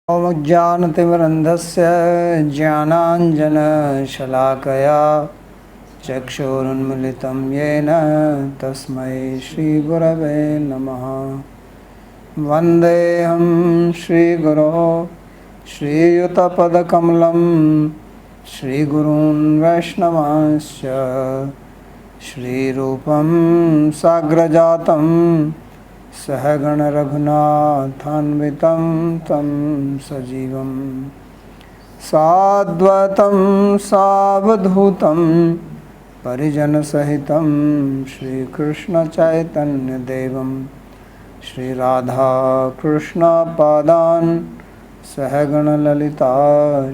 ज्ञानतिमिरन्धस्य ज्ञानाञ्जनशलाकया चक्षुरुन्मिलितं येन तस्मै श्रीगुरवे नमः। वन्देऽहं श्रीगुरोः श्रीयुतपदकमलं श्रीगुरून् वैष्णवांश्च श्रीरूपं साग्रजातं सहगण रघुनाथान्वितं तं सजीवं साद्वैतं सावधूतं परिजनसहितं श्रीकृष्णचैतन्यदेवं श्रीराधाकृष्णपादान् सहगण ललिता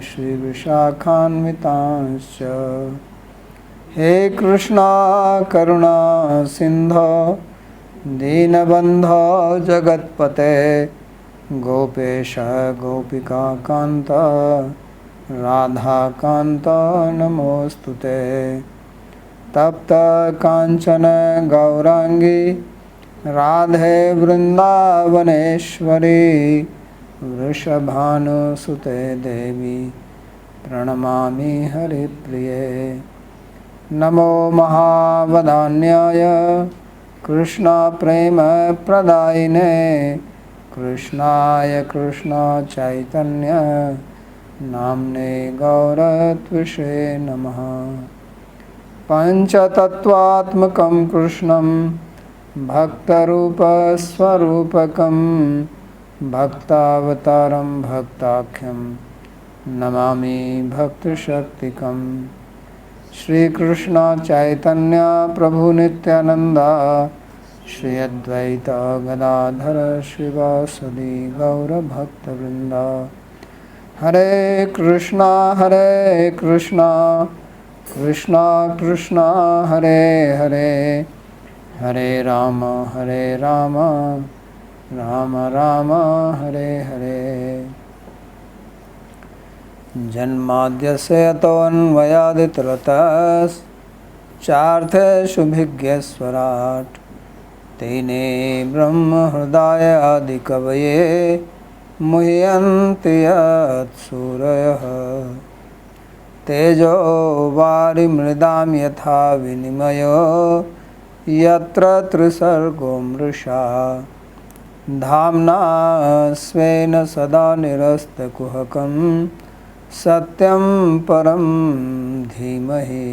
श्रीविशाखान्वितांश्च। हे कृष्णा करुणा सिन्धो दीनबन्धो जगत्पते गोपेश गोपिकान्त राधाकान्त नमोस्तुते। तप्त कांचन गौरांगी राधे वृंदावनेश्वरी वृषभानुसुते देवी प्रणमामि हरिप्रिये। नमो महावदान्याय कृष्ण प्रेम प्रदायिने कृष्णाय कृष्ण चैतन्य नाम्ने गौरत्विषे नमः। पंचतत्वात्मकं कृष्णं भक्तरूपस्वरूपकं भक्तावतारं भक्ताख्यं नमामि भक्तशक्तिकम्। श्रीकृष्ण चैतन्य प्रभु नित्यानंद श्री अद्वैत गदाधर श्रीवासदि गौरभक्तवृंद। हरे कृष्णा कृष्णा कृष्णा हरे हरे हरे राम राम राम हरे हरे। जन्माद्यस्य यतोऽन्वयादितरतश्चार्थेषु भिज्ञस्वराट् तेने ब्रह्महृदाय आदिकवये मुह्यन्ति यत्सूरयः। तेजो वारिमृदां यथा विनिमयो यत्र त्रिसर्गो मृषा धाम्ना स्वेन सदा निरस्तकुहकं सत्यं परं धीमहि।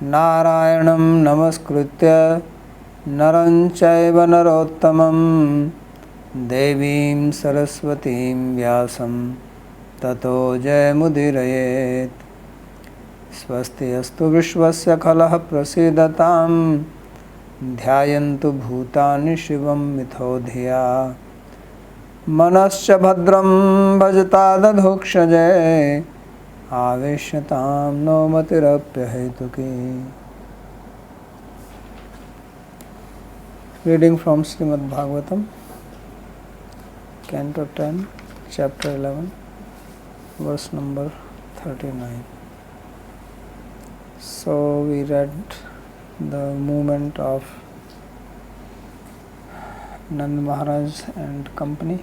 नारायणं नमस्कृत्य नरं चैव नरोत्तमं देवीं सरस्वतीं व्यासं ततो जयमुदीरयेत्। स्वस्ति अस्तु विश्वस्य खलः प्रसीदतां ध्यायन्तु भूतानि शिवं मिथो धिया। मनश्च भद्रं भजता दधोक्षजे आवेश्यतां no मतिरप्यहेतुकी। Reading from Śrīmad Bhāgavatam, Canto 10, Chapter 11, verse number 39. So we read the movement of Nand Maharaj and company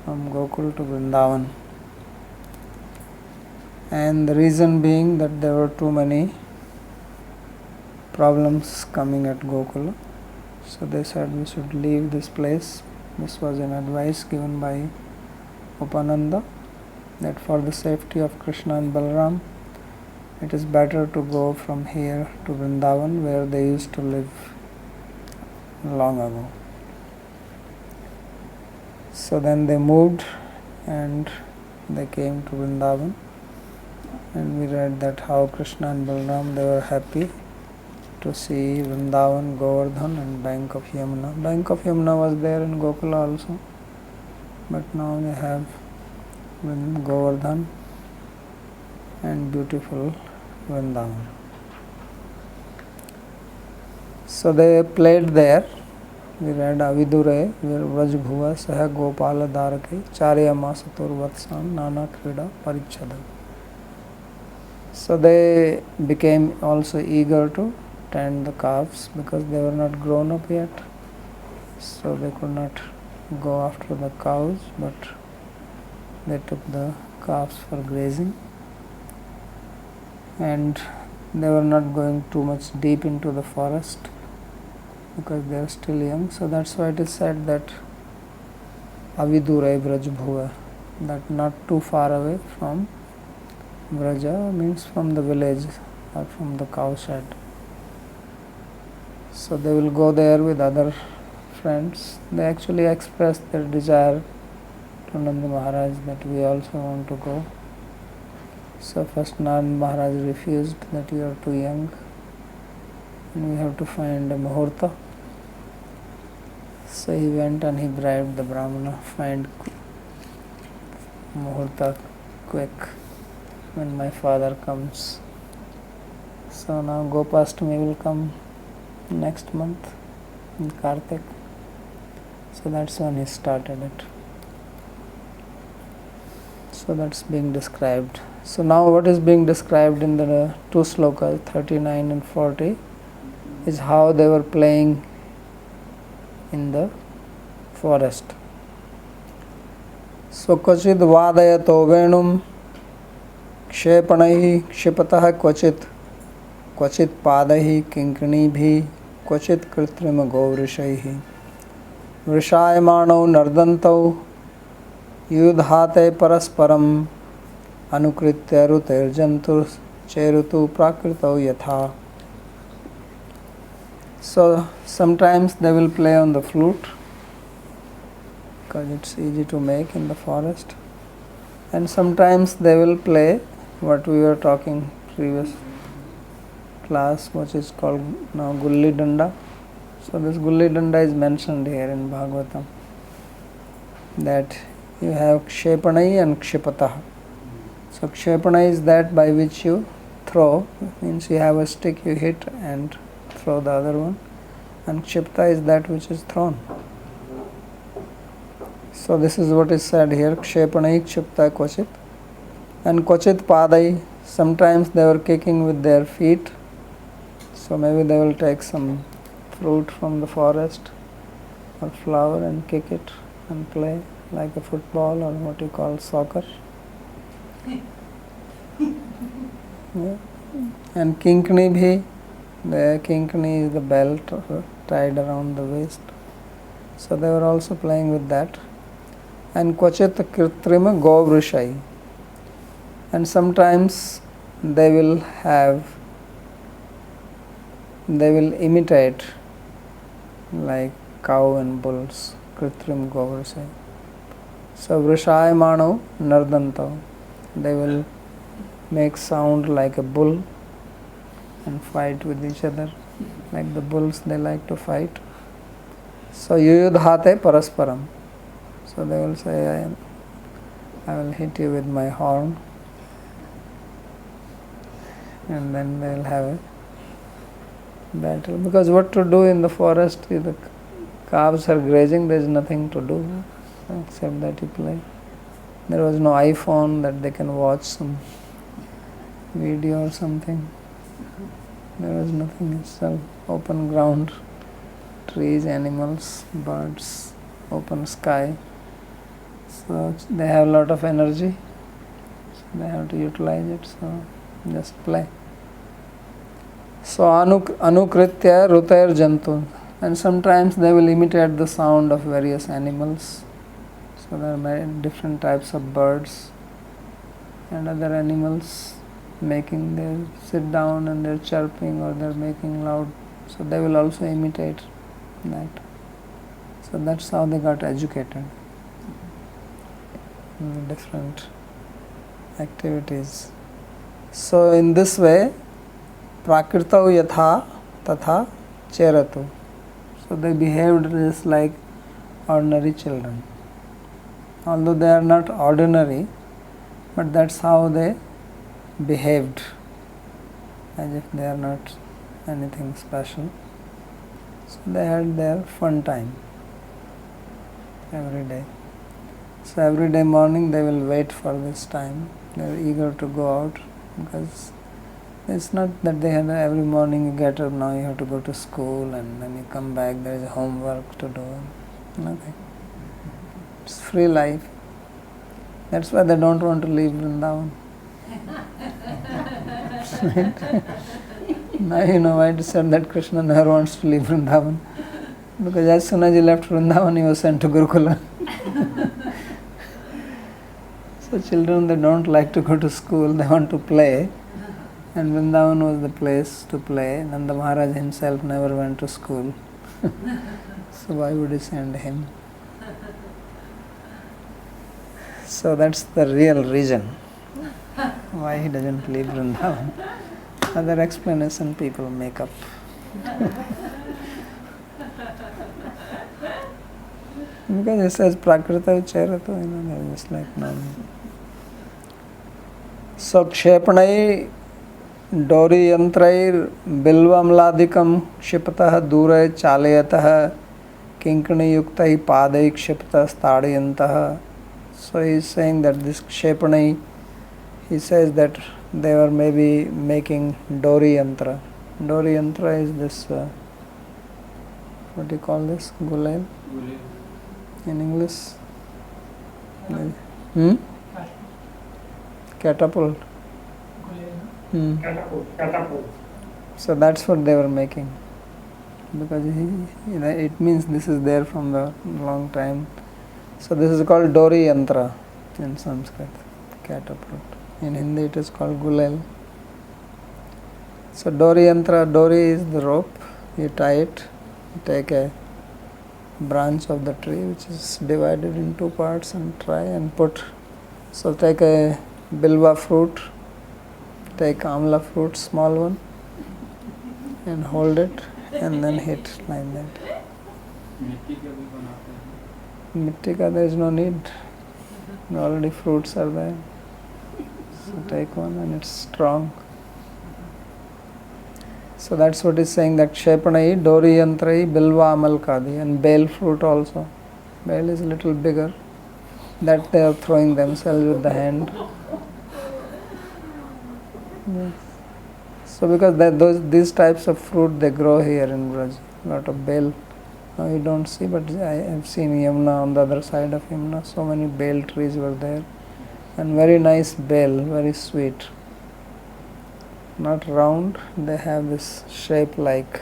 from Gokul to Vrindavan, and the reason being that there were too many problems coming at Gokula, so they said we should leave this place. This was an advice given by Upananda that for the safety of Krishna and Balaram it is better to go from here to Vrindavan, where they used to live long ago. So then they moved and they came to Vrindavan, and we read that how Krishna and Balaram, they were happy to see Vrindavan, Govardhan and bank of Yamuna. Bank of Yamuna was there in Gokula also, but now they have Govardhan and beautiful Vrindavan. So they played there. We read Avidure Vrajbhuva Saha Gopala Dharake Charya Masatur Vatsan Nana Krida Parichada. So they became also eager to tend the calves because they were not grown up yet. So they could not go after the cows, but they took the calves for grazing, and they were not going too much deep into the forest because they are still young. So that's why it is said that Avidure Braj Bhuva, that not too far away from Vraja means from the village or from the cow shed. So they will go there with other friends. They actually express their desire to Nanda Maharaj that we also want to go. So first Nanda Maharaj refused, that you are too young and we have to find a muhurta. So he went and he bribed the Brahmana, find muhurta quick when my father comes. So now Gopastami will come next month in Kartik. So that's when he started it. So that's being described. So now what is being described in the two slokas, 39 and 40, is how they were playing in the forest. So क्वचित् वादयतो वेणुं क्षेपणैः क्षिपतः क्वचित् क्वचित् पादैः किङ्किणीभिः क्वचित् कृत्रिमगोवृषैः वृषायमाणौ नर्दन्तौ युधाते परस्परम् अनुकृत्य ऋतैर्जन्तुश्चेरुतु प्राकृतौ यथा. So sometimes they will play on the flute because it's easy to make in the forest, and sometimes they will play what we were talking previous class, which is called now Gulli Danda. So this Gulli Danda is mentioned here in Bhagavatam, that you have Kshepanai and Kshipatah. So Kshepanai is that by which you throw, means you have a stick, you hit and throw the other one, and Kshipta is that which is thrown. So this is what is said here, Kshepanai Kshipta Kvachit, and Kvachit Padai, sometimes they were kicking with their feet. So maybe they will take some fruit from the forest or flower and kick it and play like a football or what you call soccer. Yeah. And Kinkani bhi, the Kinkani is the belt tied around the waist. So they were also playing with that. And Kvachit Kritrima Govrishai. And sometimes they will imitate like cow and bulls, Kritrim Govrishai. So Vrishayamano Nardanto, they will make sound like a bull and fight with each other. Like the bulls, they like to fight. So Yuyudhate Parasparam. So they will say, I will hit you with my horn. And then they will have a battle. Because what to do in the forest, the calves are grazing, there is nothing to do except that you play. There was no iPhone that they can watch some video or something. There was nothing. It's all open ground, trees, animals, birds, open sky. So they have a lot of energy. So they have to utilize it. So just play. So anukritya rutair jantu, and sometimes they will imitate the sound of various animals. So there are different types of birds and other animals making their sit down and they're chirping or they're making loud. So they will also imitate that. So that's how they got educated in different activities. So in this way, Prakritau yatha tatha cheratu. So they behaved just like ordinary children. Although they are not ordinary, but that's how they behaved, as if they are not anything special. So they had their fun time every day. So every day morning they will wait for this time. They are eager to go out, because it's not that they have every morning you get up, now you have to go to school and then you come back, there is homework to do. Nothing. It's free life. That's why they don't want to leave Vrindavan. Right? Now you know why it is said that Krishna never wants to leave Vrindavan. Because as soon as he left Vrindavan, he was sent to Gurukula. So children, they don't like to go to school, they want to play. And Vrindavan was the place to play. Nanda Maharaj himself never went to school. So why would he send him? So that's the real reason why he doesn't leave Vrindavan. Other explanation people make up. Because it says Prakrita Vicharato, they're just like no. So Kshepanai Dori Yantrair Bilvamladikam Kshipatah Durai Chalayatah Kinkani Yuktai Padai Kshipatah Stadiyantah. So he is saying that this Kshepanai, he says that they were maybe making Dori Yantra. Dori Yantra is this, what do you call this? Gulail? In English? Catapult. Catapult. So that's what they were making. Because it means this is there from a long time. So this is called Dori Yantra in Sanskrit. Catapult. In Hindi it is called Gulail. So Dori Yantra, Dori is the rope. You tie it, you take a branch of the tree which is divided in two parts and try and put. So take a bilva fruit, take amla fruit, small one, and hold it and then hit like that. Mitti ka there is no need. Already fruits are there. So take one and it's strong. So that's what he's saying, that Kshepanai, Dori Yantrai, Bilva Amalkadi, and Bale fruit also. Bale is a little bigger. That they are throwing themselves with the hand. Yes. So because these types of fruit they grow here in Braj, a lot of Bale. Now you don't see, but I have seen Yamuna, on the other side of Yamuna, so many Bale trees were there. And very nice Bale, very sweet. Not round, they have this shape like,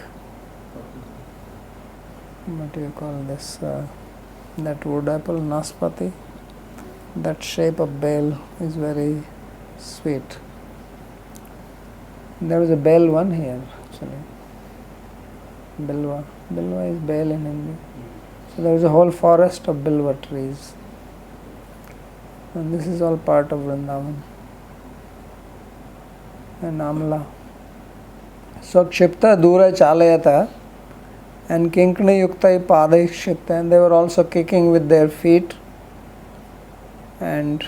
what do you call this, that wood apple, naspati. That shape of Bale is very sweet. There is a Bale one here actually. Bilva. Bilva is Bale in Hindi. So there is a whole forest of Bilva trees. And this is all part of Vrindavan. And Amla. So Kshipta Dura Chalayata and Kinkani Yuktai Padai Kshipta, and they were also kicking with their feet, and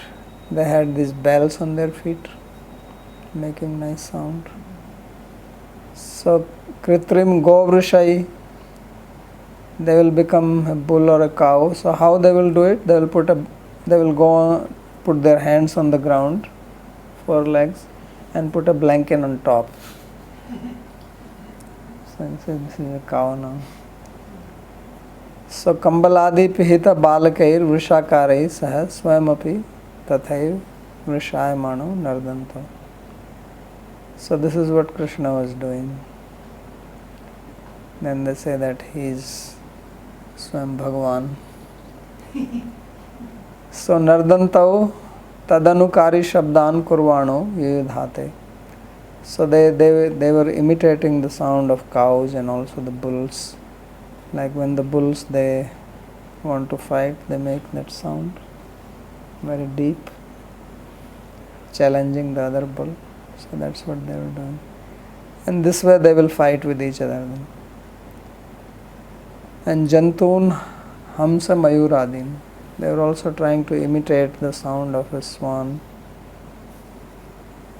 they had these bells on their feet making nice sound. So Kritrim Govrishai, they will become a bull or a cow. So how they will do it? They will put their hands on the ground, 4 legs, and put a blanket on top. So this is a cow now. So Kambaladi Pihita Balakair Vrishakarai Sah Swamapi Tathaiv Vrishayamano Nardanto. So this is what Krishna was doing. Then they say that he is Swam Bhagavan. So Nardantau Tadanukari Shabdan Kurvano Yudhate. So they were imitating the sound of cows and also the bulls. Like when the bulls they want to fight, they make that sound very deep, challenging the other bull. So that's what they were doing. And this way they will fight with each other. And Jantun Hamsa Mayuradin, they were also trying to imitate the sound of a swan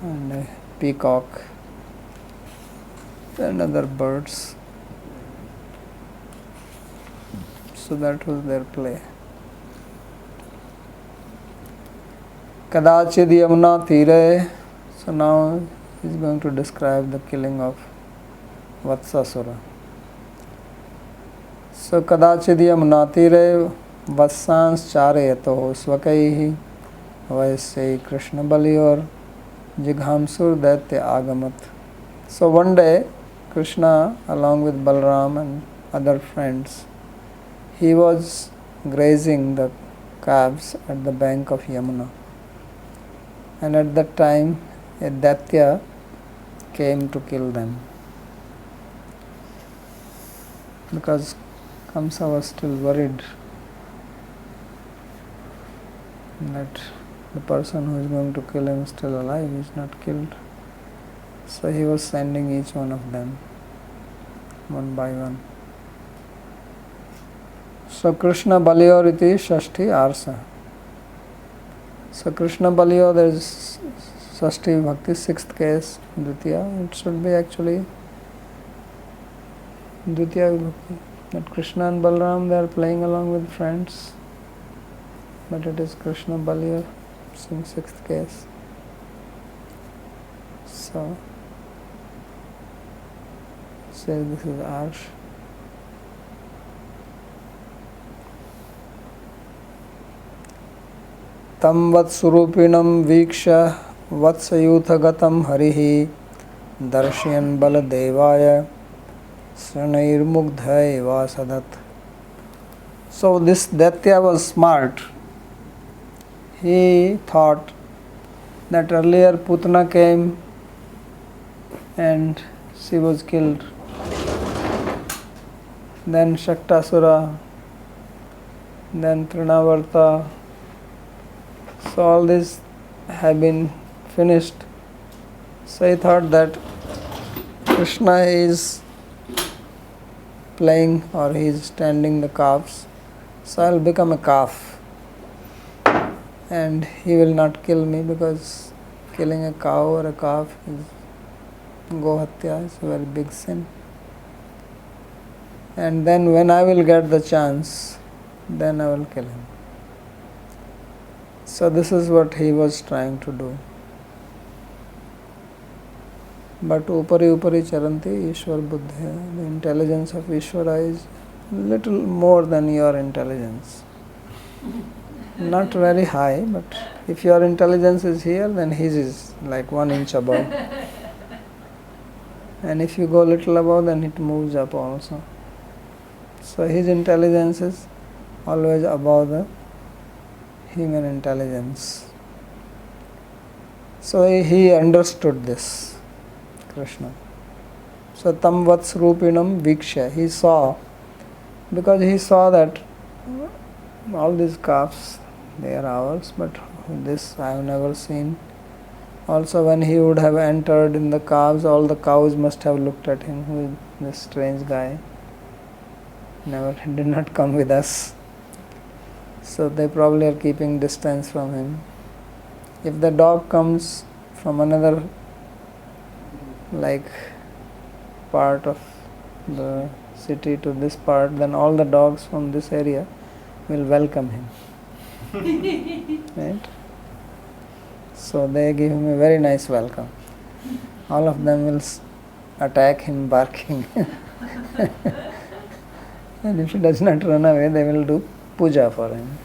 and a peacock and other birds. So that was their play. Kadachid Yamuna Tire. So now he is going to describe the killing of Vatsasura. So Kadachid Yamuna Tire Vassans Chareyato Swakaihi Vaisai Krishna Baliyor Jighamsur Daitya Agamat. So one day Krishna, along with Balram and other friends, he was grazing the calves at the bank of Yamuna. And at that time a Daitya came to kill them, because Kamsa was still worried that the person who is going to kill him is still alive, he is not killed. So he was sending each one of them one by one. So Krishna Baliyor iti Shashti Arsa. So Krishna Baliyor, there is Shashti Bhakti, sixth case, Dvitiya. It should be actually Dvitiya Bhakti. That Krishna and Balram, they are playing along with friends. But it is Krishna Baliyor in sixth case. So, say this is Arsh. Tam vatsurupinam viksha vatsayuthagatam harihi darshayan baladevaya sranairmugdha eva sadat. So this Daitya was smart. He thought that earlier Putana came and she was killed. Then Shaktasura, then Trinavarta. So all these have been finished. So he thought that Krishna is playing or he is tending the calves. So I will become a calf. And he will not kill me, because killing a cow or a calf is Gohatya, is a very big sin. And then when I will get the chance, then I will kill him. So this is what he was trying to do. But upari charanti Ishwar Buddhya. The intelligence of Ishvara is little more than your intelligence. Not very high, but if your intelligence is here, then his is like 1 inch above. And if you go little above, then it moves up also. So his intelligence is always above the human intelligence. So he understood this, Krishna. So tam vatsrupinam viksha, he saw, because he saw that all these calves, they are ours, but this I have never seen. Also when he would have entered in the calves, all the cows must have looked at him, who is this strange guy, did not come with us. So they probably are keeping distance from him. If the dog comes from another like part of the city to this part, then all the dogs from this area will welcome him. Right? So they give him a very nice welcome. All of them will attack him barking. And if he does not run away, they will do puja for him.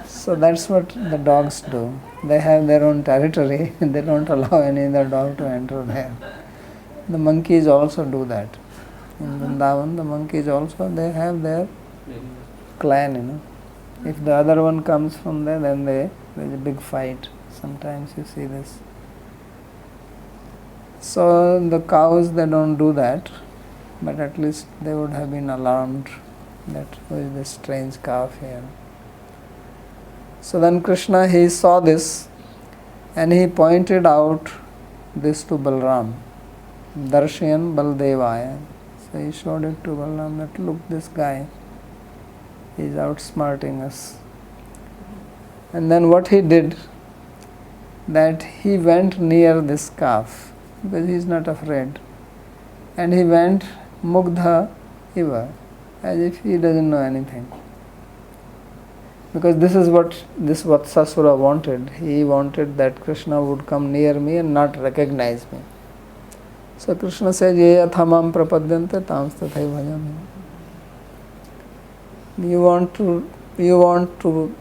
So that's what the dogs do. They have their own territory. They don't allow any other dog to enter there. The monkeys also do that. In Vrindavan, the monkeys also, they have their clan, If the other one comes from there, then there is a big fight. Sometimes you see this. So the cows, they don't do that, but at least they would have been alarmed that who is this strange calf here. So then Krishna, he saw this and he pointed out this to Balram. Darshayan Baldevaya. So he showed it to Balram that look, this guy, he is outsmarting us. And then what he did, that he went near this calf, because he is not afraid. And he went Mugdha Iva, as if he doesn't know anything. Because this is what this Vatsasura wanted. He wanted that Krishna would come near me and not recognize me. So Krishna says, Ye yathamam prapadyante tams tathai bhajami. You want to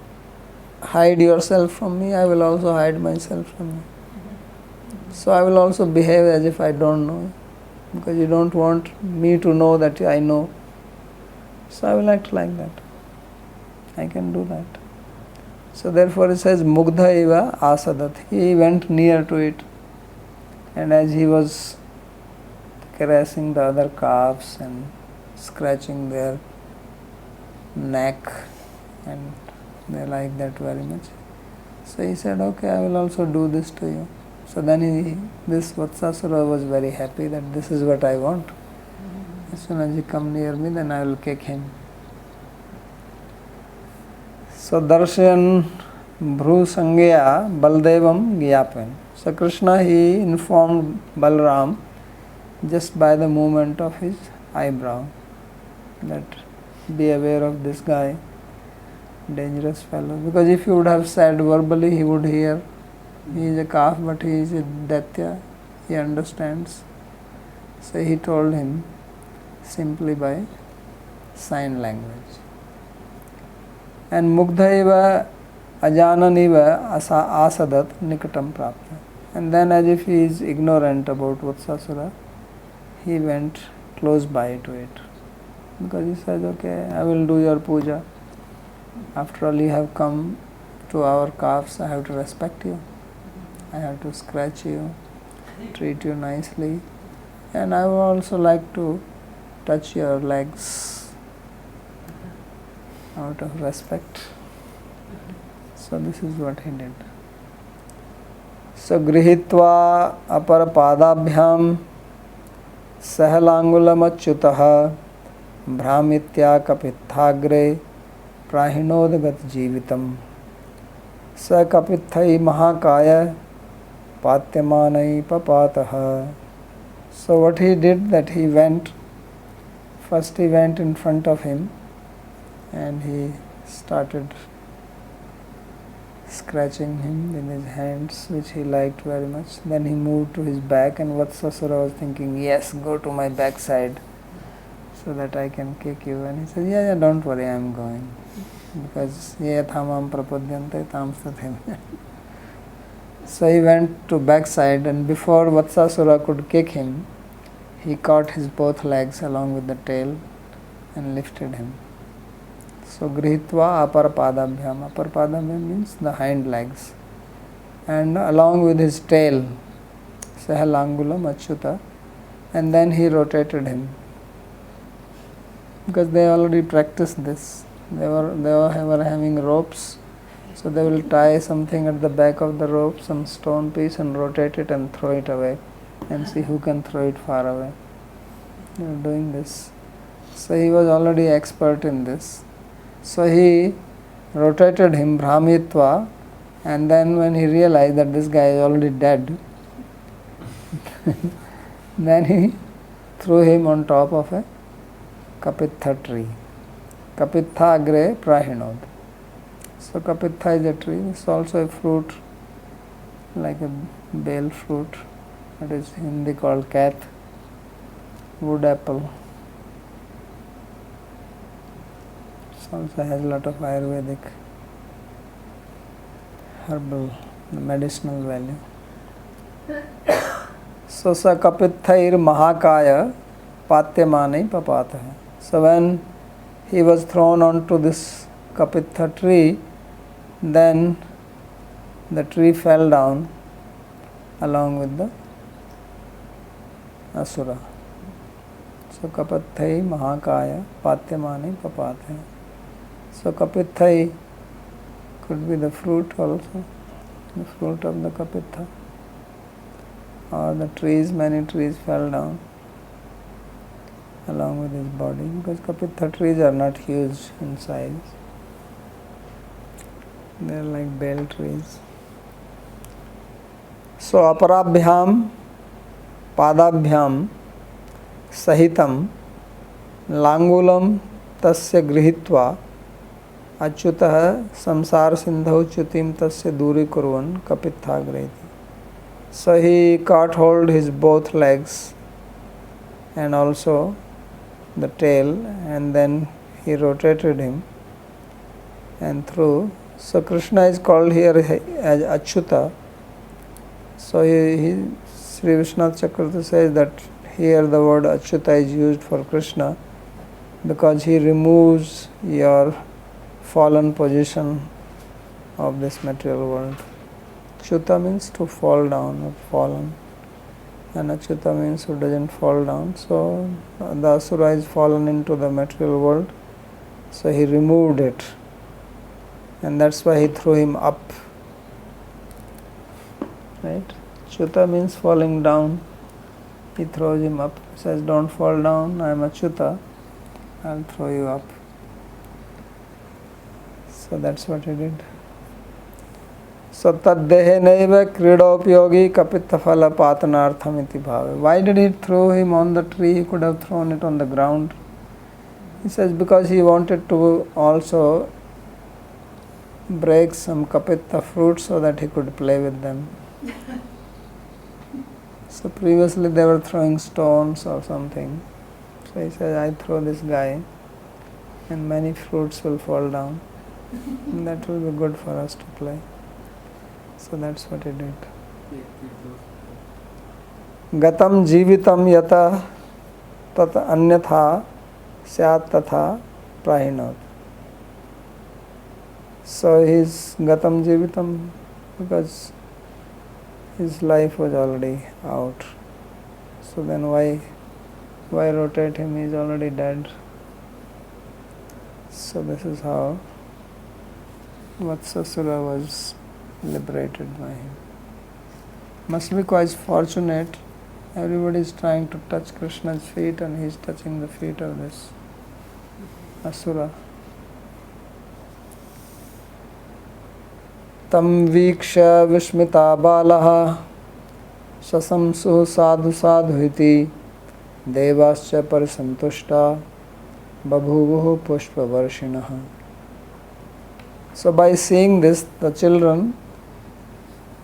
hide yourself from me, I will also hide myself from you. So I will also behave as if I don't know, because you don't want me to know that I know. So I will act like that. I can do that. So therefore it says Mugdha iva asadat. He went near to it, and as he was caressing the other calves and scratching their neck, and they like that very much. So he said, okay, I will also do this to you. So then this Vatsasura was very happy that this is what I want. As soon as he come near me, then I will kick him. So Darshan Bhru Sangya Baldevam Gyapan. So Krishna, he informed Balram just by the movement of his eyebrow that be aware of this guy, dangerous fellow. Because if he would have said verbally, he would hear. He is a calf, but he is a Daitya. He understands. So he told him simply by sign language. And Mugdhaiva Ajananiva Asadat Nikatam Prapta. And then, as if he is ignorant about Vatsasura, he went close by to it. Because he says, okay, I will do your puja. After all, you have come to our calves, I have to respect you. I have to scratch you, treat you nicely. And I would also like to touch your legs out of respect. So this is what he did. So grihitva apara padabhyam sahalangulam achyutah brahmitya kapithagre prahinodgat jivitam sa kapithai mahakaya patyamanai papatah. So what he did, that he went in front of him and he started scratching him in his hands, which he liked very much. Then he moved to his back, and Vatsasura was thinking, yes, go to my backside so that I can kick you. And he said, yeah, don't worry, I am going. Because ye thamam prapadyante tam stathim. So he went to backside, and before Vatsasura could kick him, he caught his both legs along with the tail and lifted him. So grihitva aparpadabhyam. Aparpadabhyam means the hind legs. And along with his tail, sahalangulam achyuta, and then he rotated him. Because they already practiced this. They were having ropes. So they will tie something at the back of the rope, some stone piece, and rotate it and throw it away, and see who can throw it far away. They were doing this. So he was already expert in this. So he rotated him, brahmitva, and then when he realized that this guy is already dead, then he threw him on top of a kapitha tree. Kapitha agre prahinod. So kapitha is a tree. It's also a fruit, like a bale fruit. It is in Hindi called kath, wood apple. It also has a lot of Ayurvedic herbal, medicinal value. So sa kapithair mahakaya patyamanai papatah. So when he was thrown onto this kapitha tree, then the tree fell down along with the asura. So kapithai mahakaya patyamani papatha. So kapithai could be the fruit also, the fruit of the kapitha, or the trees. Many trees fell down along with his body, because kapitha trees are not huge in size. They are like bale trees. So aparabhyam padabhyam sahitam langulam tasya grihitva achyutah samsara sindhau chutim tasya duri kurvan kapithagreti. So he caught hold his both legs and also the tail, and then he rotated him and threw. So Krishna is called here as Achyuta. So Sri Vishwanath Chakravarti says that here the word Achyuta is used for Krishna because he removes your fallen position of this material world. Achyuta means to fall down or fallen, and Achyuta means who doesn't fall down. So the Asura is fallen into the material world, so he removed it, and that's why he threw him up. Right? Achyuta means falling down. He throws him up. He says, don't fall down, I am Achyuta, I'll throw you up. So that's what he did. So taddehe naiva kridopyogi kapita phala patanartham iti bhave. Why did he throw him on the tree? He could have thrown it on the ground. He says because he wanted to also break some kapita fruits so that he could play with them. So previously they were throwing stones or something. So he says, I throw this guy and many fruits will fall down. And that will be good for us to play. So that's what he did. Gatam jivitam yata tata anyatha syat tatha prahinat. So he's gatam jivitam because his life was already out. So then why rotate him? He is already dead. So this is how Vatsasura was liberated by him. Must be quite fortunate. Everybody is trying to touch Krishna's feet and he is touching the feet of this Asura. Tam viksha vishmita balaha sasamsu sadhu sadhuiti devascha parisantushta babhuvuhu pushpa varshinaha. So by seeing this, the children,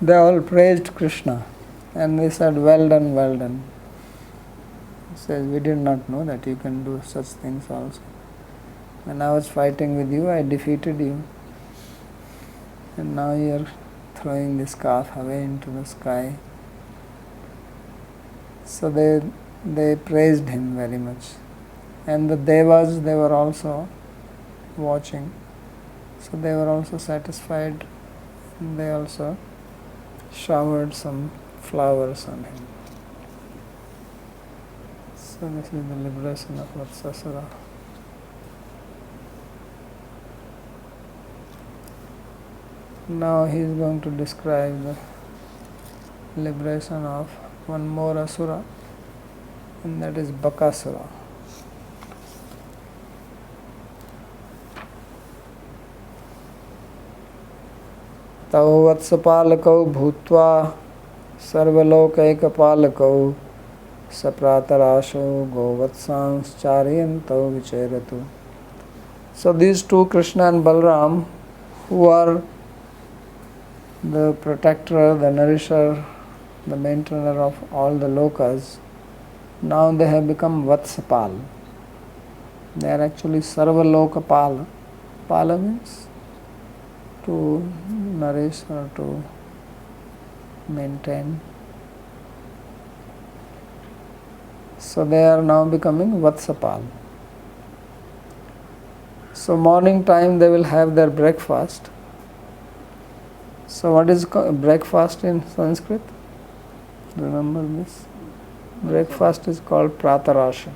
they all praised Krishna and they said, well done, well done. He says, we did not know that you can do such things also. When I was fighting with you, I defeated you. And now you are throwing this calf away into the sky. So they praised him very much. And the devas, they were also watching. So they were also satisfied. And they also showered some flowers on him. So this is the liberation of Vatsasura. Now he is going to describe the liberation of one more Asura, and that is Bakasura. Tau vatsapalakau bhutva sarvalokaikapalakau sapratarasho govatsans charyantau vichairatu. So these two, Krishna and Balram, who are the protector, the nourisher, the maintainer of all the lokas, now they have become Vatsapal. They are actually Sarvalokapala. Pala means to nourish or to maintain. So they are now becoming Vatsapal. So morning time they will have their breakfast. So what is breakfast in Sanskrit? Remember this? Breakfast is called Pratarasha.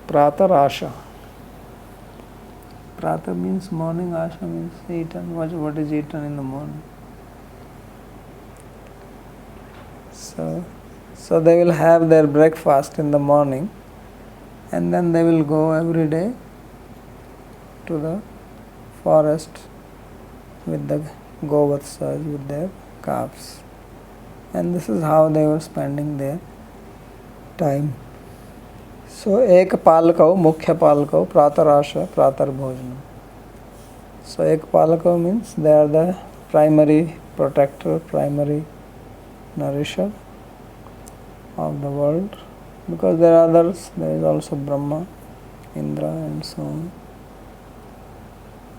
Pratarasha. Prata means morning, Asha means eaten. What is eaten in the morning? So they will have their breakfast in the morning and then they will go every day to the forest with the Govatsas, with their calves. And this is how they were spending their time. So, ek palakau, mukhya palakau, pratarasha, pratar bhojanam. So, ek palakau means they are the primary protector, primary nourisher of the world. because there are others, there is also Brahma, Indra and so on.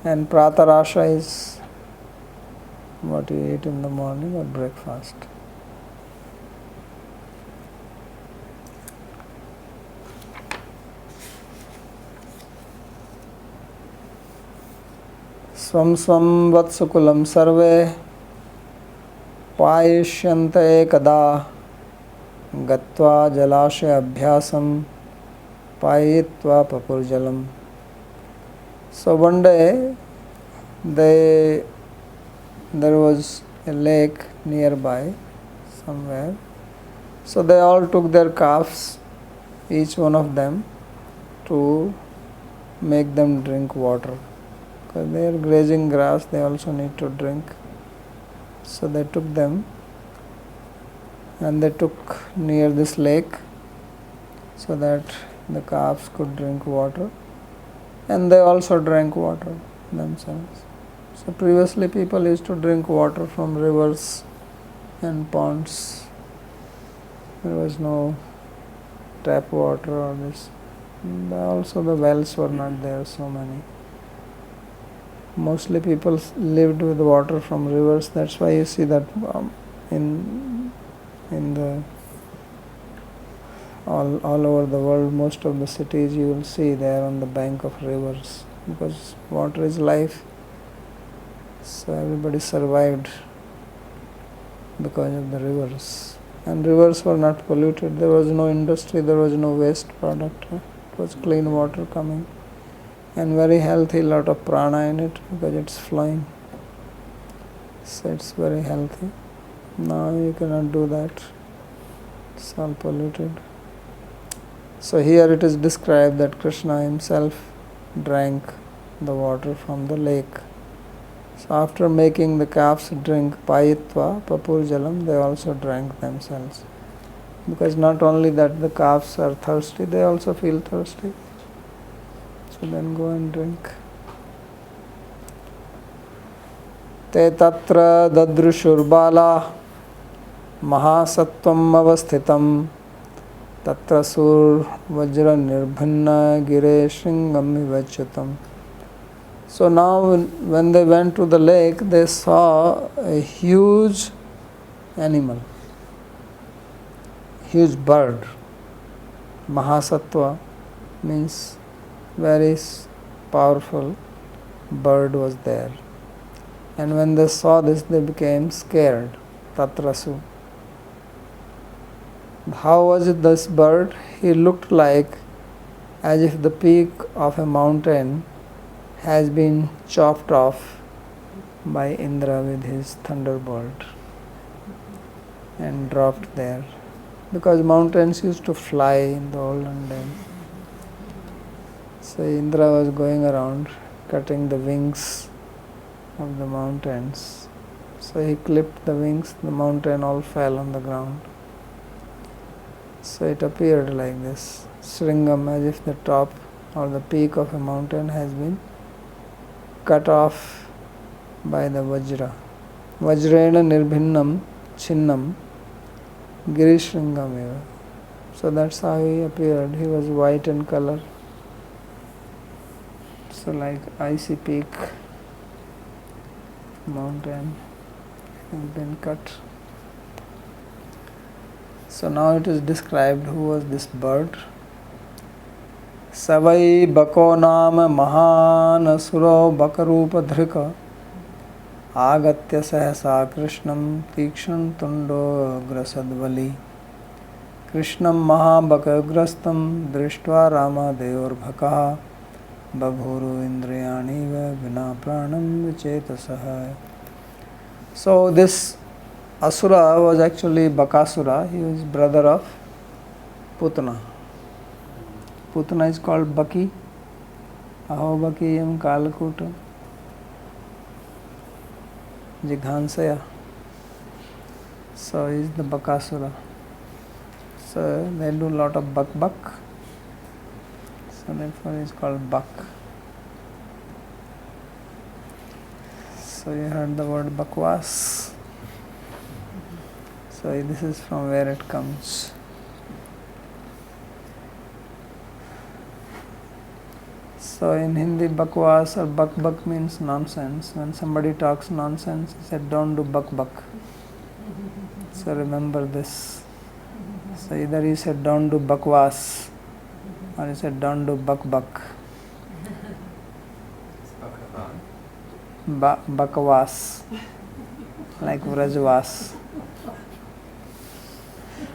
And Pratarasha is what you eat in the morning or breakfast. Swam swam vatsukulam sarve payishyante kada gatva jalasya abhyasam payitva papurjalam. So one day there was a lake nearby somewhere. So they all took their calves, each one of them, to make them drink water. Because they are grazing grass, they also need to drink. So they took them and they took near this lake so that the calves could drink water, and they also drank water themselves. So previously people used to drink water from rivers and ponds. There was no tap water or this. Also the wells were not there, so many. Mostly people lived with water from rivers. That's why you see that in the all over the world, most of the cities you will see they are on the bank of rivers, because water is life. So everybody survived because of the rivers. And rivers were not polluted. There was no industry, there was no waste product. It was clean water coming. And very healthy, lot of prana in it because it's flowing. So it's very healthy. Now you cannot do that. It's all polluted. So here it is described that Krishna himself drank the water from the lake. So after making the calves drink payitva, papurjalam, they also drank themselves. Because not only that the calves are thirsty, they also feel thirsty. So then go and drink. Te tatra dadrushur mahasattvam avasthitam tatra sur vajra nirbhanna gire shringam vivachyutam. So now when they went to the lake, they saw a huge animal, huge bird. Mahasattva means very powerful bird was there. And when they saw this, they became scared. Tatrasu. How was it this bird? He looked like as if the peak of a mountain has been chopped off by Indra with his thunderbolt and dropped there. Because mountains used to fly in the olden days. So Indra was going around cutting the wings of the mountains. So he clipped the wings, the mountain all fell on the ground. So it appeared like this, Shringam, as if the top or the peak of a mountain has been cut off by the Vajra. Vajrena nirbhinnam chinnam girishringam eva. So that's how he appeared. He was white in color. So like icy peak mountain has been cut. So now it is described who was this bird. Savai bako nama mahan suro bakarupa dhrika agatya sahasa krishnam tikshan tundo grasadvali krishnam mahabakagrastam drishtva rama deyor bhakaha babhuru indriyani va vina pranam vichetasah. So this Asura was actually Bakasura. He was brother of Putana. Putana is called Baki. Aho Bakiyam Kalakuta Jighansaya. So he is the Bakasura. So they do a lot of bak. So therefore he is called Bak. So you heard the word Bakwas. So this is from where it comes. So in Hindi, bakwas or bak means nonsense. When somebody talks nonsense, he said, don't do bak. So remember this. So either he said, don't do bakwas, or he said, don't do bak. Bakwas, like Vrajvas.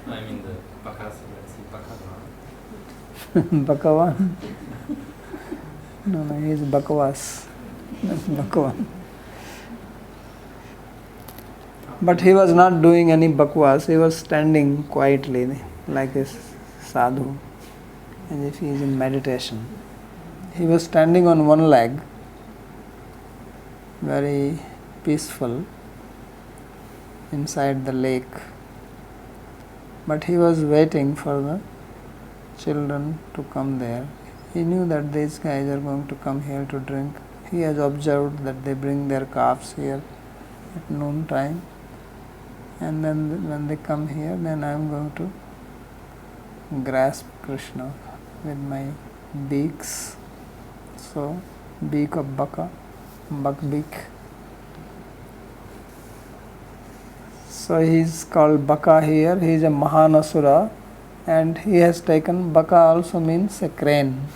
I mean the Bakasa, let's see, Bakavan. Bakavan? No, he is Bakwas. That's Bakavan. But he was not doing any bakwas, he was standing quietly like a sadhu, as if he is in meditation. He was standing on one leg, very peaceful, inside the lake. But he was waiting for the children to come there. He knew that these guys are going to come here to drink. He has observed that they bring their calves here at noon time. And then when they come here, then I am going to grasp Krishna with my beaks. So, beak of baka, buck beak. So he is called Baka here. He is a Mahanasura, and he has taken Baka also means a crane.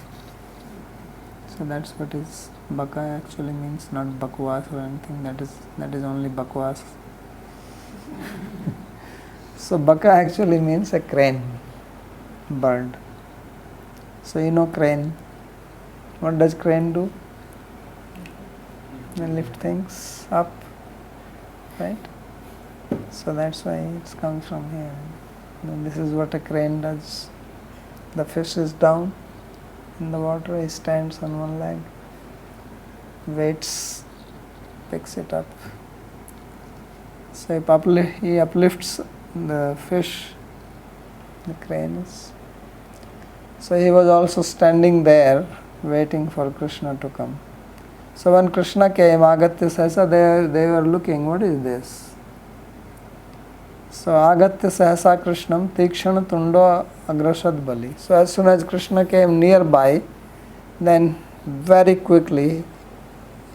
So that's what is Baka actually means, not Bakwas or anything. That is only Bakwas. So Baka actually means a crane, bird. So you know crane. What does crane do? They lift things up, right? So that's why it comes from here. And this is what a crane does. The fish is down in the water, he stands on one leg, waits, picks it up. So he uplifts the fish, the crane is. So he was also standing there waiting for Krishna to come. So when Krishna came, Agatya Sahasa, they were looking, what is this? So Agatya Sahasa Krishnam Tikshana Tundo Agrashad Bali. So as soon as Krishna came nearby, then very quickly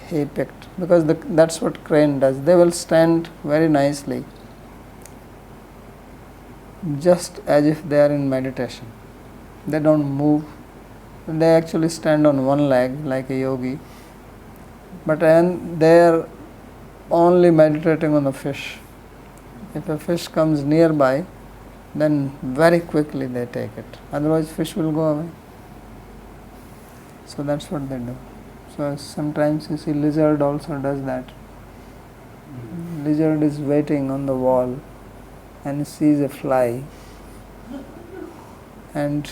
he picked, because that's what crane does. They will stand very nicely, just as if they are in meditation. They don't move. They actually stand on one leg like a yogi, but they are only meditating on the fish. If a fish comes nearby, then very quickly they take it. Otherwise fish will go away. So that's what they do. So sometimes you see lizard also does that. Lizard is waiting on the wall and sees a fly, and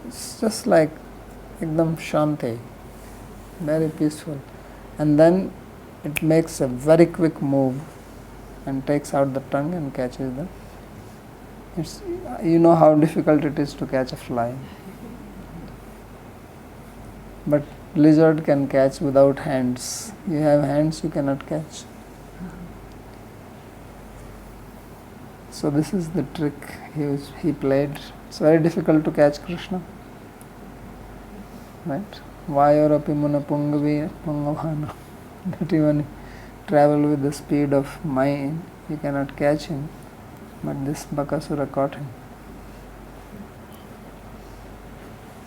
it's just like ekdam shanti, very peaceful. And then it makes a very quick move and takes out the tongue and catches the. You know how difficult it is to catch a fly. But lizard can catch without hands. You have hands, you cannot catch. So this is the trick he played. It's very difficult to catch Krishna. Right? Vayorapi muna pungavi pungavana. That even travel with the speed of mind, you cannot catch him. But this Bakasura caught him.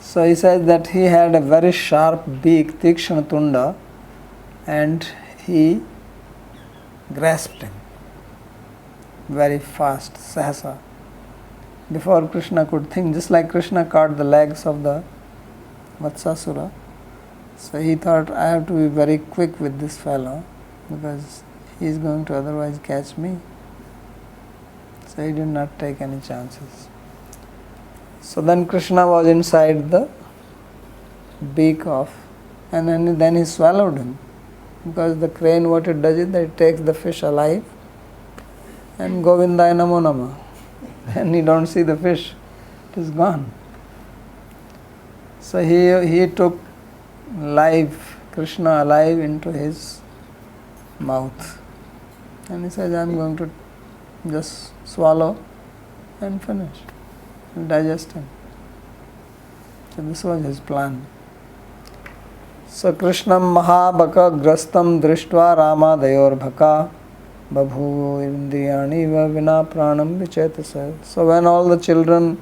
So he says that he had a very sharp beak, Tikshana Tunda, and he grasped him very fast, Sahasa. Before Krishna could think, just like Krishna caught the legs of the Vatsasura. So he thought, I have to be very quick with this fellow, because he is going to otherwise catch me. So he did not take any chances. So then Krishna was inside the beak of, and then he swallowed him. Because the crane, what it does is that it takes the fish alive and Govindaya Namo Nama. Then you don't see the fish, it is gone. So he took Krishna alive into his mouth. And he says, I am going to just swallow and finish, and digest him. So this was his plan. So Krishnam Mahabaka Grastam Drishtva Ramadayorbhaka Babhu Indriyani Va Vina Pranam Vichetasa. So when all the children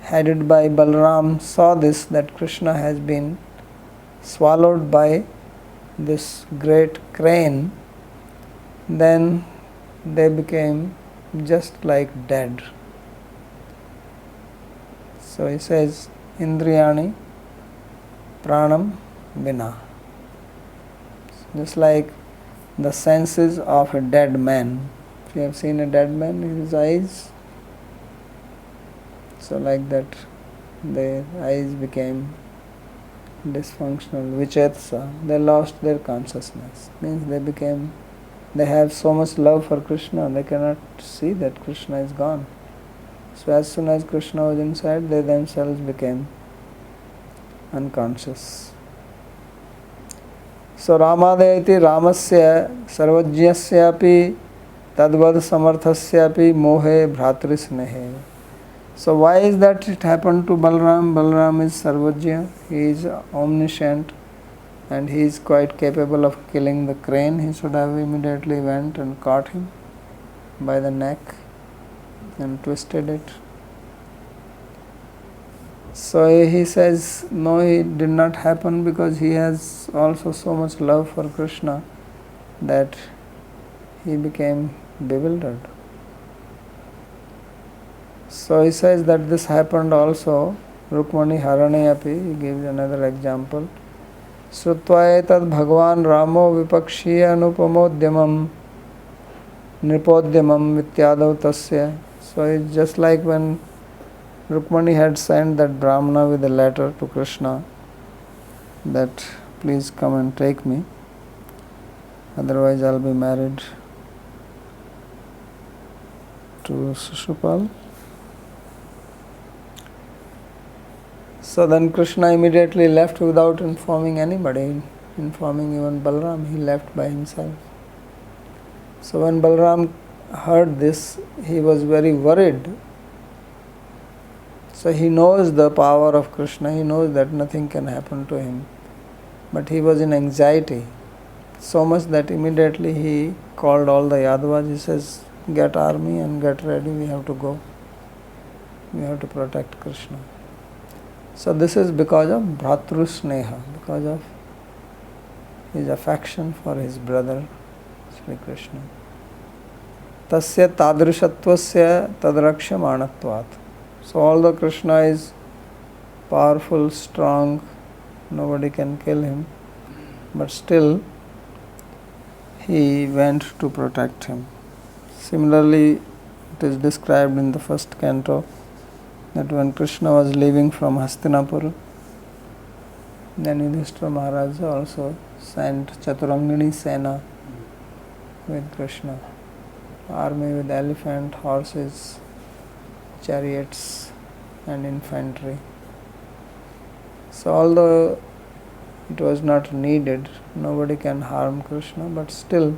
headed by Balram saw this, that Krishna has been swallowed by this great crane, then they became just like dead. So he says, Indriyani Pranam Vina. Just like the senses of a dead man. If you have seen a dead man, his eyes, so like that, their eyes became dysfunctional, vichetsa. They lost their consciousness. Means they have so much love for Krishna, they cannot see that Krishna is gone. So as soon as Krishna was inside, they themselves became unconscious. So Ramadayati Ramasya Sarvajyasyapi Tadvad Samarthasyapi Mohe Bhratrisnehe. So why is that it happened to Balram? Balram is Sarvajya, he is omniscient and he is quite capable of killing the crane. He should have immediately went and caught him by the neck and twisted it. So he says, no, it did not happen because he has also so much love for Krishna that he became bewildered. So he says that this happened also. Rukmani Harane api, he gives another example. Srutva etad Bhagwan Ramo vipakshya anupamodyamam nipodyamam vityadav tasya. So it's just like when Rukmani had sent that Brahmana with a letter to Krishna that please come and take me, otherwise I'll be married to Shishupal. So then Krishna immediately left without informing anybody, informing even Balram. He left by himself. So when Balram heard this, he was very worried. So he knows the power of Krishna, he knows that nothing can happen to him. But he was in anxiety, so much that immediately he called all the Yadavas. He says, get army and get ready, we have to go. We have to protect Krishna. So this is because of Bhratru Sneha, because of his affection for his brother Sri Krishna. Tasya tadrishatvasya tadrakshamanatvat. So although Krishna is powerful, strong, nobody can kill him, but still he went to protect him. Similarly, it is described in the first canto that when Krishna was leaving from Hastinapur, then Yudhishthira Maharaj also sent Chaturangini Sena with Krishna, army with elephant, horses, chariots and infantry. So although it was not needed, nobody can harm Krishna, but still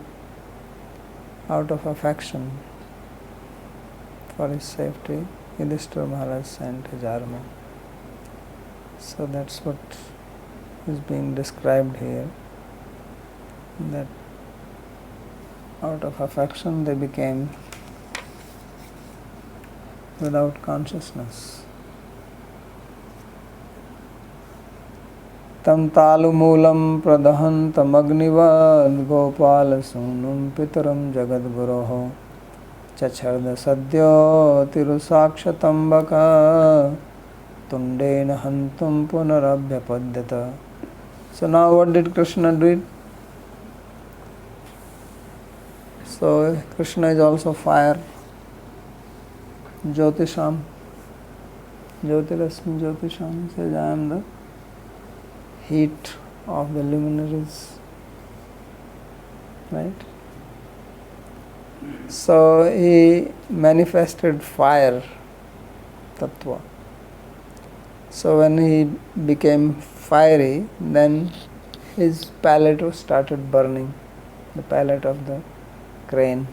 out of affection for his safety, Yudhishthira Maharaj sent his army. So that's what is being described here, that out of affection they became without consciousness. Tam talu moolam pradahantam agnivad gopala sunum pitaram jagadguroho chacharda sadyo tirusakshatambaka tundena hantum punarabhyapadyata. So now what did Krishna do? So Krishna is also fire, Jyotisham, Jyotirasmi Jyotisham. He says, I am the heat of the luminaries, right? So he manifested fire, tattva. So when he became fiery, then his palate started burning, the palate of the crane.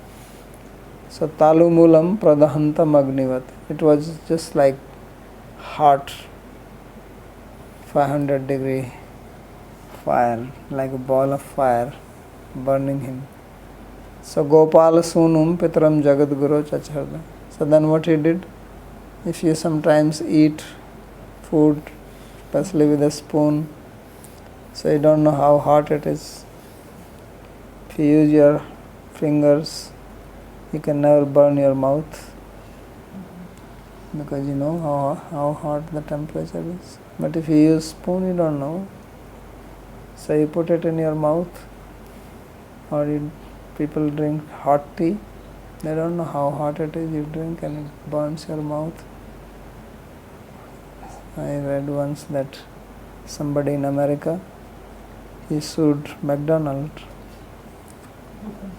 So talu moolam pradahantam agnivat. It was just like hot 500 degree fire, like a ball of fire, burning him. So Gopala Sunum Pitram Jagadguru Chacharda. So then what he did? If you sometimes eat food, especially with a spoon, so you don't know how hot it is. If you use your fingers, you can never burn your mouth because you know how hot the temperature is. But if you use spoon, you don't know. So you put it in your mouth, or people drink hot tea. They don't know how hot it is. You drink and it burns your mouth. I read once that somebody in America, he sued McDonald's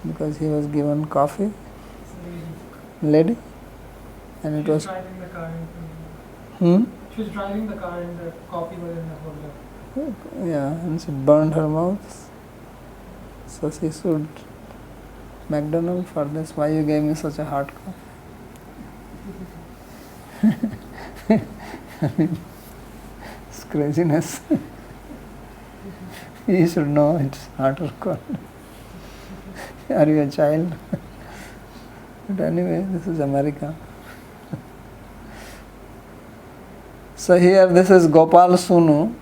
because he was given coffee, lady, and it was. She was driving the car She was driving the car and the coffee was in the holder. Yeah, and she burned her mouth. So she sued McDonald's for this. Why you gave me such a hot coffee? I mean, it's craziness. You should know it's hot or cold. Are you a child? But anyway, this is America. So here this is Gopal Sunu,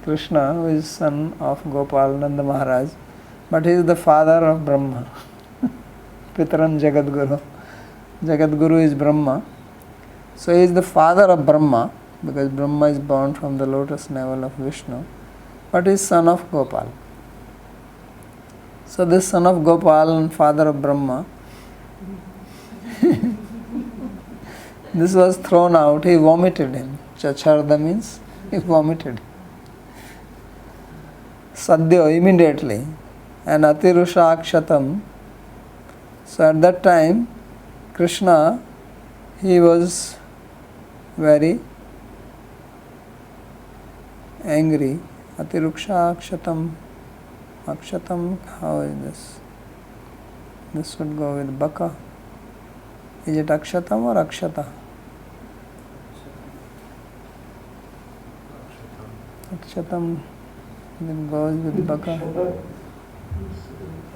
Krishna, who is son of Gopal Nanda Maharaj, but he is the father of Brahma. Pitran Jagadguru. Jagadguru is Brahma. So he is the father of Brahma, because Brahma is born from the lotus navel of Vishnu, but he is son of Gopal. So this son of Gopal and father of Brahma, this was thrown out, he vomited him. Chacharda means he vomited. Sadhyo, immediately. And Atirusha Akshatam. So at that time, Krishna, he was very angry. Atiruksha Akshatam. Akshatam, how is this? This would go with Baka. Is it Akshatam or Akshata? Akshatam then goes with Baka.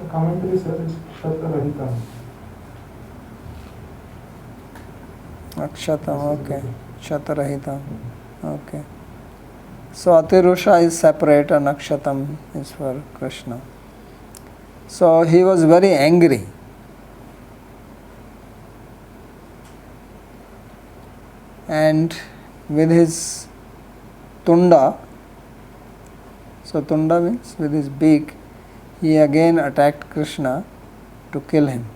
The commentary says it's Kshatarahita. Akshatam, okay. Kshatarahita. Okay. So Atirusha is separate and Akshatam is for Krishna. So he was very angry. And with his tunda, so tunda means with his beak, he again attacked Krishna to kill him.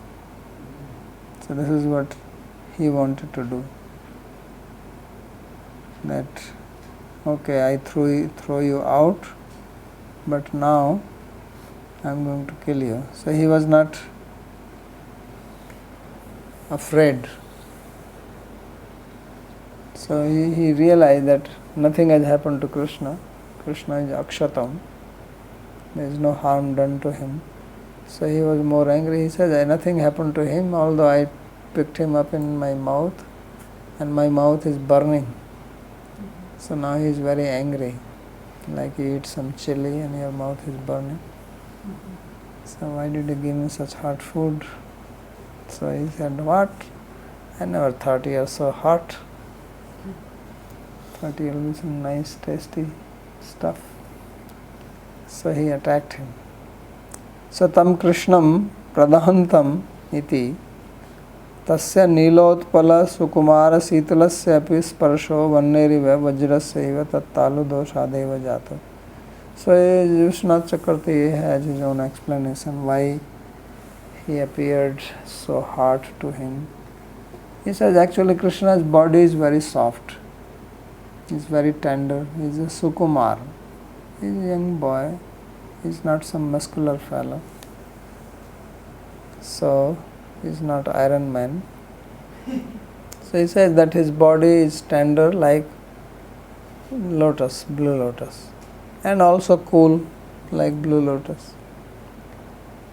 So this is what he wanted to do. That, okay, I throw you out, but now I am going to kill you. So he was not afraid. So he realized that nothing has happened to Krishna. Krishna is Akshatam. There is no harm done to him. So he was more angry. He says, nothing happened to him, although I picked him up in my mouth and my mouth is burning. So now he is very angry. Like you eat some chili and your mouth is burning. So why did you give me such hot food? So he said, what? I never thought you are so hot. Thought you will be some nice tasty stuff. So he attacked him. So tam Krishnam pradahantam iti tasya nilotpala sukumara sitalasya api sparsho vanneriva vajrasya tattalu doshadeva jato. So Vishwanath Chakravarti has his own explanation why he appeared so hard to him. He says actually Krishna's body is very soft. He is very tender. He is a Sukumar. He is a young boy. He is not some muscular fellow. So he is not Iron Man. So he says that his body is tender like lotus, blue lotus, and also cool like blue lotus.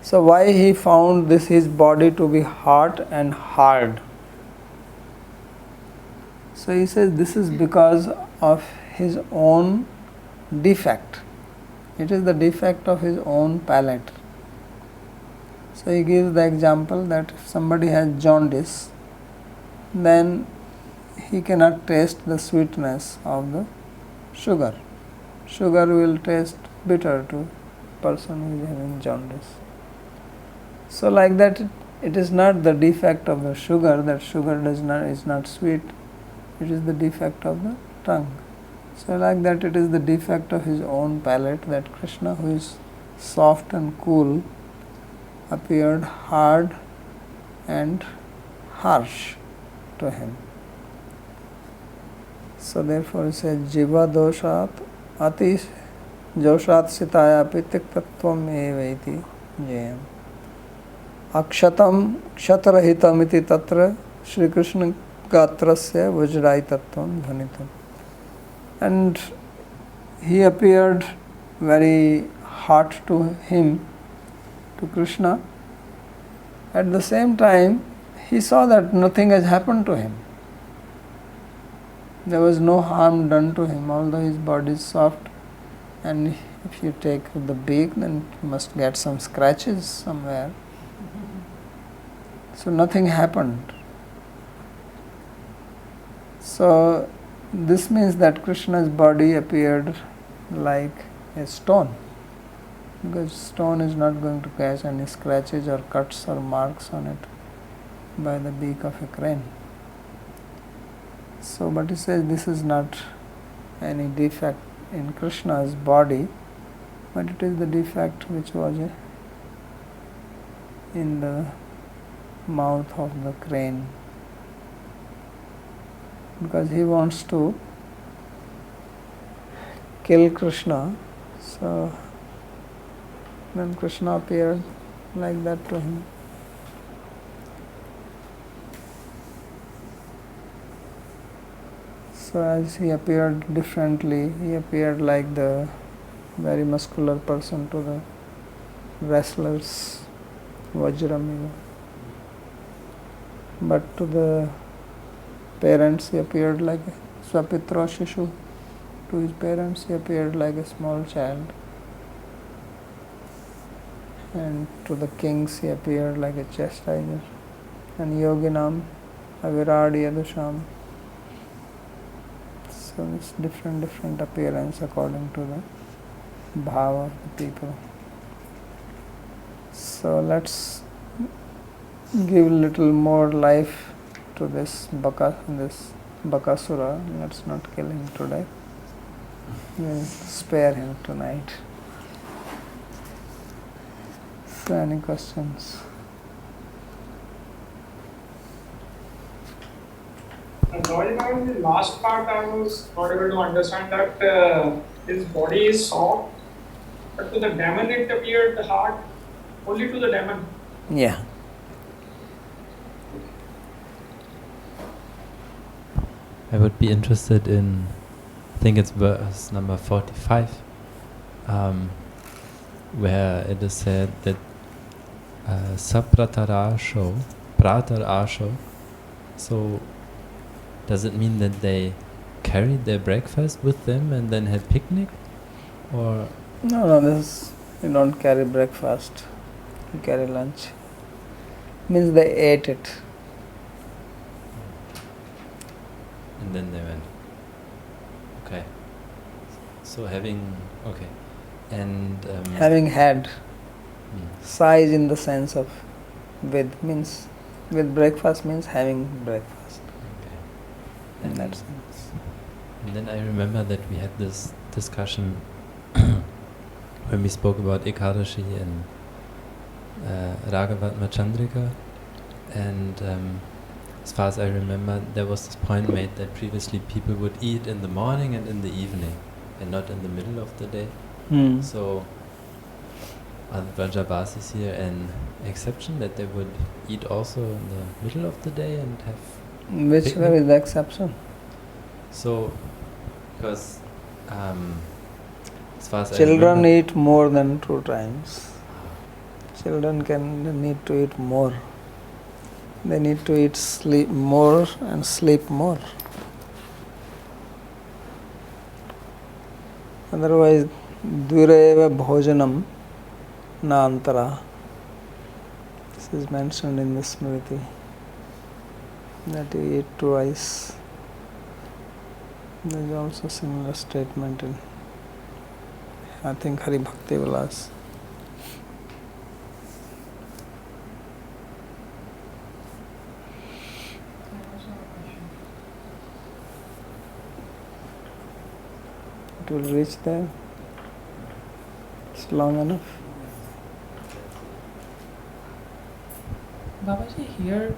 So why he found his body to be hot and hard? So he says this is because of his own defect It is the defect of his own palate. So he gives the example that if somebody has jaundice, then he cannot taste the sweetness of the sugar. Sugar will taste bitter to person who is having jaundice. So like that, it is not the defect of the sugar that sugar is not sweet. It is the defect of the tongue. So like that, it is the defect of his own palate that Krishna, who is soft and cool, appeared hard and harsh to him. So therefore he says, Jiva doshat ati joshat sitaya pitik tattvam evaiti jayam. Akshatam kshatarahitam iti tatra Shri Krishna gatrasya vajrai tattvam dhanitam. And he appeared very hot to him, to Krishna. At the same time, he saw that nothing has happened to him. There was no harm done to him, although his body is soft, and if you take the beak, then you must get some scratches somewhere. So nothing happened. So this means that Krishna's body appeared like a stone, because stone is not going to catch any scratches or cuts or marks on it by the beak of a crane. So, but he says this is not any defect in Krishna's body, but it is the defect which was in the mouth of the crane, because he wants to kill Krishna. So then Krishna appeared like that to him. So as he appeared differently, he appeared like the very muscular person to the wrestlers, Vajramila. But to the parents he appeared like a Swapitra Shishu. To his parents he appeared like a small child. And to the kings he appeared like a chastiser. And Yoginam Avirad Yadusham. So it's different appearance according to the bhava of the people. So let's give little more life to this Bakasura. Let's not kill him today. We'll spare him tonight. So any questions? Lord, in the last part I was not able to understand that his body is soft, but to the demon it appeared hard, only to the demon. Yeah. I would be interested in, I think it's verse number 45, where it is said that Sapratarasho, Pratarasho, so does it mean that they carried their breakfast with them and then had picnic? Or No, this you don't carry breakfast, you carry lunch. Means they ate it. and then they went. Okay. So having, okay. And Having had, mm, size in the sense of with, means with breakfast means having breakfast okay. in that sense. And then I remember that we had this discussion when we spoke about Ekadashi and Ragavatma Chandrika, and as far as I remember, there was this point made that previously people would eat in the morning and in the evening, and not in the middle of the day. So are the Vrajabasis here an exception, that they would eat also in the middle of the day and have Which picnic? where is the exception? So, because as far as I Children remember, eat more than 2 times. Children need to eat more. They need to eat sleep more and sleep more. Otherwise Dvireva bhojanam na antara. This is mentioned in the Smriti, that you eat twice. There is also similar statement in, I think, Hari Bhakti Vilas. It will reach there. It's long enough. Babaji, here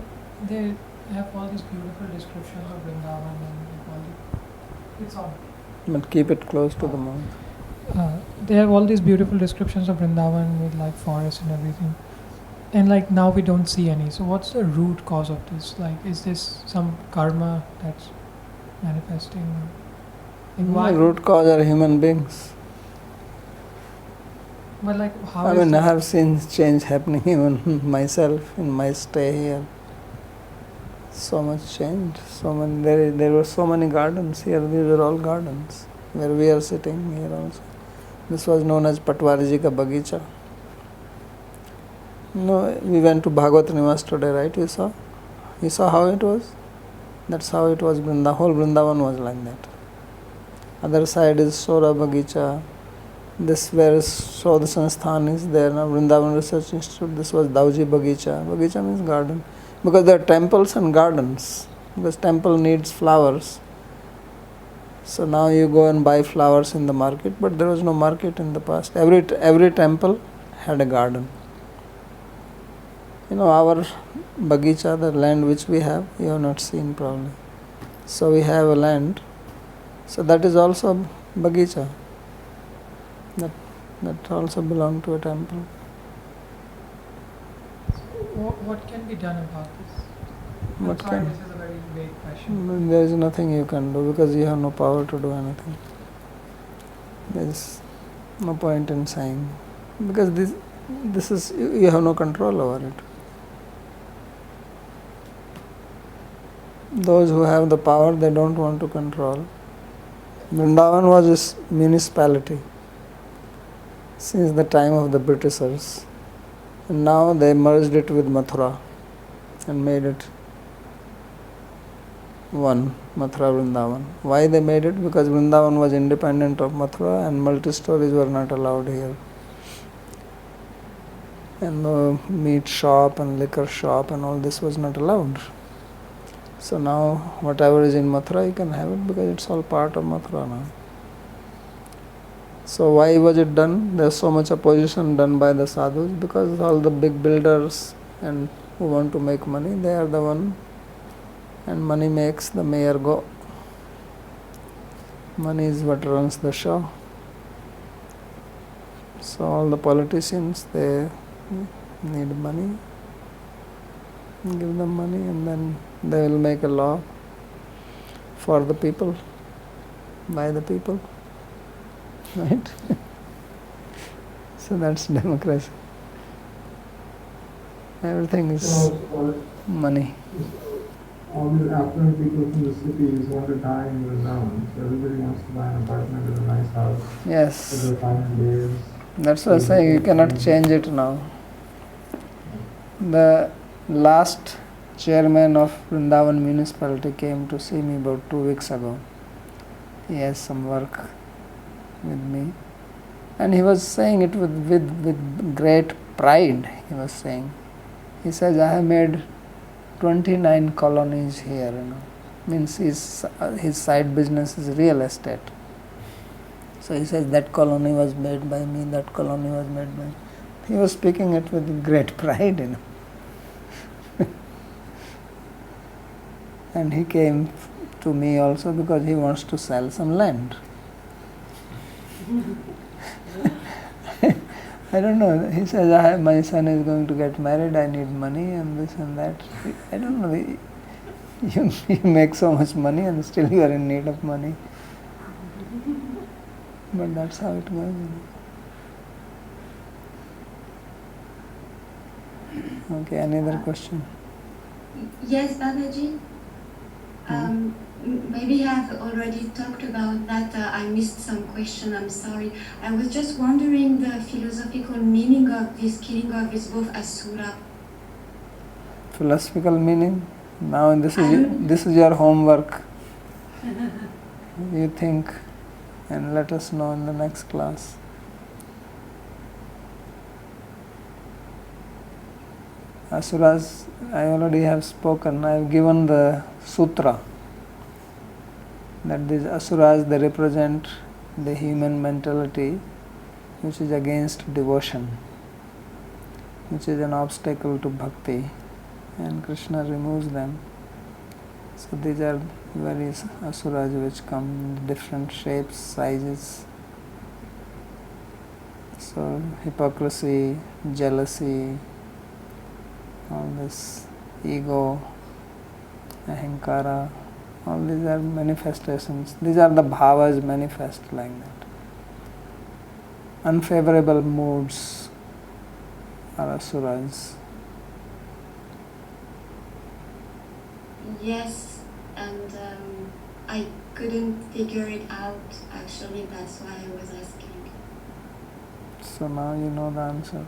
they have all these beautiful descriptions of Vrindavan and all it's on. But keep it close to the mouth. They have all these beautiful descriptions of Vrindavan with like forests and everything. And like now we don't see any. So what's the root cause of this? Like, is this some karma that's manifesting? Like why? The root cause are human beings. But like how I is mean, I that? have seen change happening even myself in my stay here. So much change. So many. There were so many gardens here. These are all gardens where we are sitting here also. This was known as Patwariji ka Bagicha. No, we went to Bhagavata Niwas today, right? You saw? You saw how it was? That's how it was. The whole Vrindavan was like that. Other side is Sora Bagicha. This where Sodha Sansthan is there now, Vrindavan Research Institute. This was Dauji Bagicha. Bagicha means garden. Because there are temples and gardens. Because temple needs flowers. So now you go and buy flowers in the market, but there was no market in the past. Every temple had a garden. You know, our Bagicha, the land which we have, you have not seen probably. So we have a land. So that is also Bagicha. That also belong to a temple. What can be done about this? What I'm sorry, can- this is a very vague question. There is nothing you can do because you have no power to do anything. There is no point in saying, because this is, you have no control over it. Those who have the power, they don't want to control. Vrindavan was a municipality since the time of the Britishers. And now they merged it with Mathura and made it one, Mathura Vrindavan. Why they made it? Because Vrindavan was independent of Mathura and multi-stories were not allowed here. And the meat shop and liquor shop and all this was not allowed. So now whatever is in Mathura you can have it because it's all part of Mathura now. So why was it done? There's so much opposition done by the sadhus because all the big builders and who want to make money, they are the one, and money makes the mayor go. Money is what runs the show. So all the politicians, they need money, give them money and then they will make a law for the people, by the people. Right? So that's democracy. Everything is money. All these affluent people from the cities want to die in Vrindavan. So everybody wants to buy an apartment with a nice house. Yes. For their final days. That's why I say you cannot change it now. The last chairman of Vrindavan municipality came to see me about 2 weeks ago. He has some work with me. And he was saying it with great pride, he was saying. He says, I have made 29 colonies here, Means his side business is real estate. So he says that colony was made by me, that colony was made by me. He was speaking it with great pride, And he came to me also because he wants to sell some land. I don't know. He says, my son is going to get married, I need money and this and that. I don't know. You make so much money and still you are in need of money. But that's how it goes. Okay, any other question? Yes, Babaji. maybe you have already talked about that. I missed some question. I'm sorry. I was just wondering the philosophical meaning of this killing of this both asura. Philosophical meaning? Now this is your homework. You think and let us know in the next class. Asuras, I already have spoken. I have given the sutra that these asuras, they represent the human mentality which is against devotion, which is an obstacle to bhakti, and Krishna removes them. So these are various asuras which come in different shapes, sizes. So hypocrisy, jealousy, all this ego, ahankara, all these are manifestations. These are the bhavas manifest like that. Unfavorable moods are asuras. Yes, and I couldn't figure it out actually, that's why I was asking. So now you know the answer.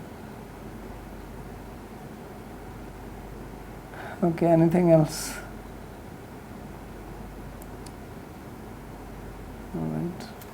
Okay, anything else? All right.